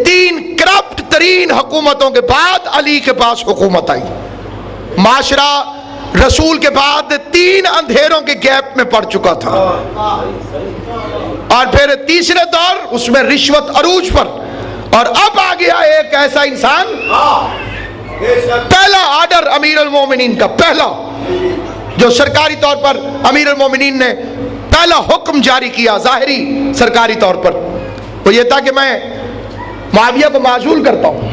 3 corrupt ترین حکومتوں کے بعد علی کے پاس حکومت آئی. معاشرہ رسول کے بعد 3 اندھیروں کے گیپ میں پڑ چکا تھا. اور پھر تیسرے دور اس میں رشوت عروج پر. اور اب آ گیا ایک ایسا انسان, پہلا آرڈر امیر المومنین کا, پہلا جو سرکاری طور پر امیر المومنین نے پہلا حکم جاری کیا ظاہری سرکاری طور پر, وہ یہ تھا کہ میں معاویہ کو معزول کرتا ہوں,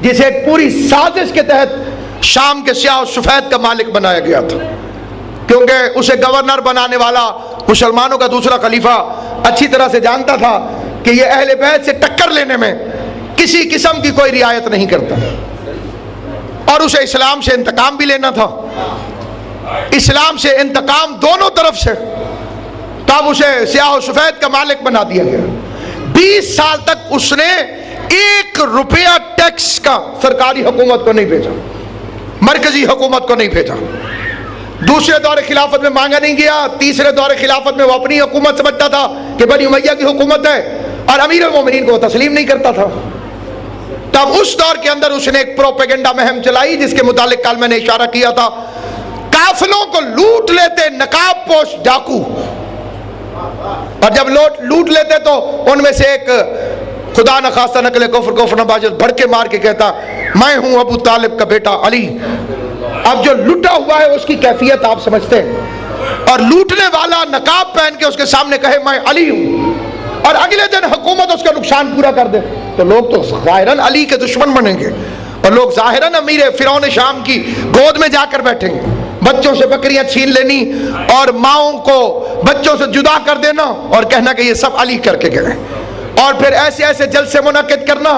جسے ایک پوری سازش کے تحت شام کے سیاہ و سفید کا مالک بنایا گیا تھا, کیونکہ اسے گورنر بنانے والا مسلمانوں کا دوسرا خلیفہ اچھی طرح سے جانتا تھا کہ یہ اہل بیت سے ٹکر لینے میں کسی قسم کی کوئی رعایت نہیں کرتا, اور اسے اسلام سے انتقام بھی لینا تھا, اسلام سے انتقام دونوں طرف سے. تب اسے سیاہ و سفید کا مالک بنا دیا گیا. 20 سال تک اس نے 1 روپیہ ٹیکس کا سرکاری حکومت کو نہیں بھیجا, مرکزی حکومت کو نہیں بھیجا. دوسرے دور خلافت میں مانگا نہیں گیا. تیسرے دور خلافت میں وہ اپنی حکومت سمجھتا تھا کہ بنی امیہ کی حکومت ہے, اور امیر المومنین کو وہ تسلیم نہیں کرتا تھا. تب اس دور کے اندر اس نے ایک پروپیگنڈا مہم چلائی جس کے متعلق کل میں نے اشارہ کیا تھا. قافلوں کو لوٹ لیتے نقاب پوش ڈاکو, اور جب لوٹ لیتے تو ان میں سے ایک خدا نخواستہ نقل کفر نباجت بڑھ کے مار کے کہتا میں ہوں ابو طالب کا بیٹا علی. اب جو لٹا ہوا ہے اس کی کیفیت آپ سمجھتے ہیں, اور لوٹنے والا نقاب پہن کے اس کے سامنے کہے میں علی ہوں, اور اگلے دن حکومت اس کا نقصان پورا کر دے, تو لوگ تو ظاہراً علی کے دشمن بنیں گے, اور لوگ ظاہراً امیر فرعون شام کی گود میں جا کر بیٹھیں گے. بچوں سے بکریاں چھین لینی اور ماؤں کو بچوں سے جدا کر دینا اور کہنا کہ یہ سب علی کر کے گئے, اور پھر ایسے ایسے جلسے منعقد کرنا,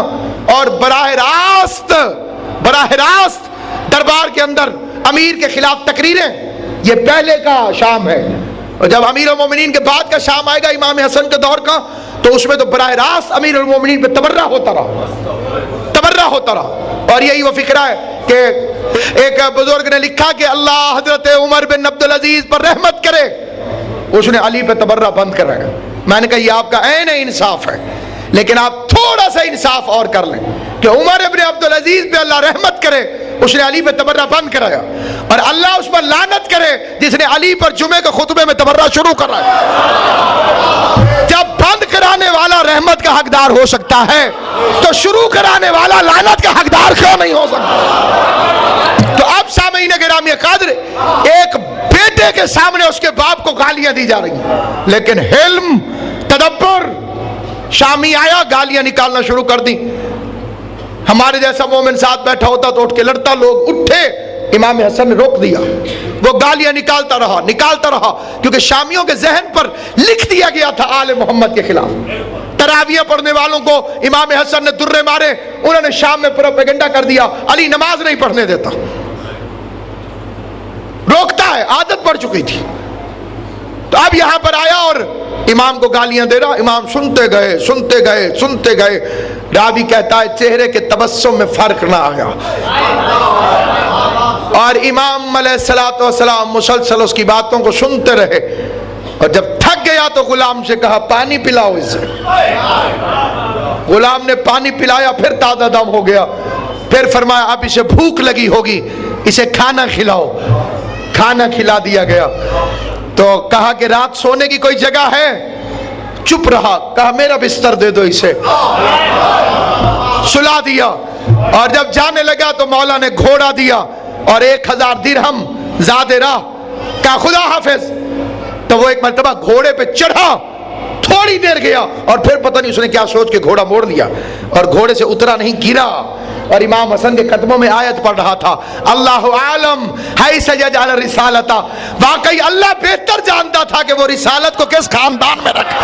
اور براہ راست دربار کے اندر امیر کے خلاف تقریریں. یہ پہلے کا شام ہے, اور جب امیر المومنین کے بعد کا شام آئے گا امام حسن کے دور کا, تو اس میں تو براہ راست امیر المومنین پہ تبرہ ہوتا رہا. اور یہی وہ فکرہ ہے کہ ایک بزرگ نے لکھا کہ اللہ حضرت عمر بن عبدالعزیز پر رحمت کرے, اس نے علی پہ تبرہ بند کرایا. میں نے کہا یہ آپ کا عین انصاف ہے, لیکن آپ تھوڑا سا انصاف اور کر لیں کہ عمر بن عبدالعزیز پہ اللہ رحمت کرے, اس نے علی پہ تبرہ بند کرایا, اور اللہ اس پر لعنت کرے جس نے علی پر جمعے کے خطبے میں تبرہ شروع کرایا. جب بند کرانے والا رحمت کا حقدار ہو سکتا ہے تو شروع کرانے والا لعنت کا حقدار کیوں نہیں ہو سکتا؟ تو اب سامعین گرامی قدر, ایک بیٹے کے سامنے اس کے باپ کو گالیاں دی جا رہی ہیں, لیکن حلم تدبر. شامی آیا, گالیاں نکالنا شروع کر دی. ہمارے جیسا مومن ساتھ بیٹھا ہوتا تو اٹھ کے لڑتا, لوگ اٹھے, امام حسن نے روک دیا. وہ گالیاں نکالتا رہا, کیونکہ شامیوں کے ذہن پر لکھ دیا گیا تھا آل محمد کے خلاف. تراویح پڑھنے والوں کو امام حسن نے درے مارے, انہوں نے شام میں پروپیگنڈا کر دیا علی نماز نہیں پڑھنے دیتا, روکتا ہے, عادت پڑ چکی تھی. تو اب یہاں پر آیا اور امام کو گالیاں دے رہا. امام سنتے گئے. راوی کہتا ہے چہرے کے تبسم میں فرق نہ آیا, اور امام علیہ الصلوۃ والسلام مسلسل اس کی باتوں کو سنتے رہے, اور جب تھک گیا تو غلام سے کہا پانی پلاؤ اسے. غلام نے پانی پلایا, پھر تازہ دم ہو گیا. پھر فرمایا اب اسے بھوک لگی ہوگی, اسے کھانا کھلاؤ. کھانا کھلا دیا گیا. تو کہا کہ رات سونے کی کوئی جگہ ہے؟ چپ رہا. کہا میرا بستر دے دو اسے. سلا دیا, اور جب جانے لگا تو مولا نے گھوڑا دیا اور 1000 درہم زیادہ راہ. کہا خدا حافظ. تو وہ ایک مرتبہ گھوڑے پہ چڑھا, تھوڑی دیر گیا, اور پھر پتہ نہیں اس نے کیا سوچ کے گھوڑا موڑ لیا, اور گھوڑے سے اترا نہیں, گرا. اور امام حسن کے قدموں میں آیت پڑھ رہا تھا اللہ عالم حیث یجعل رسالتا. واقعی اللہ بہتر جانتا تھا کہ وہ رسالت کو کس خاندان میں رکھے.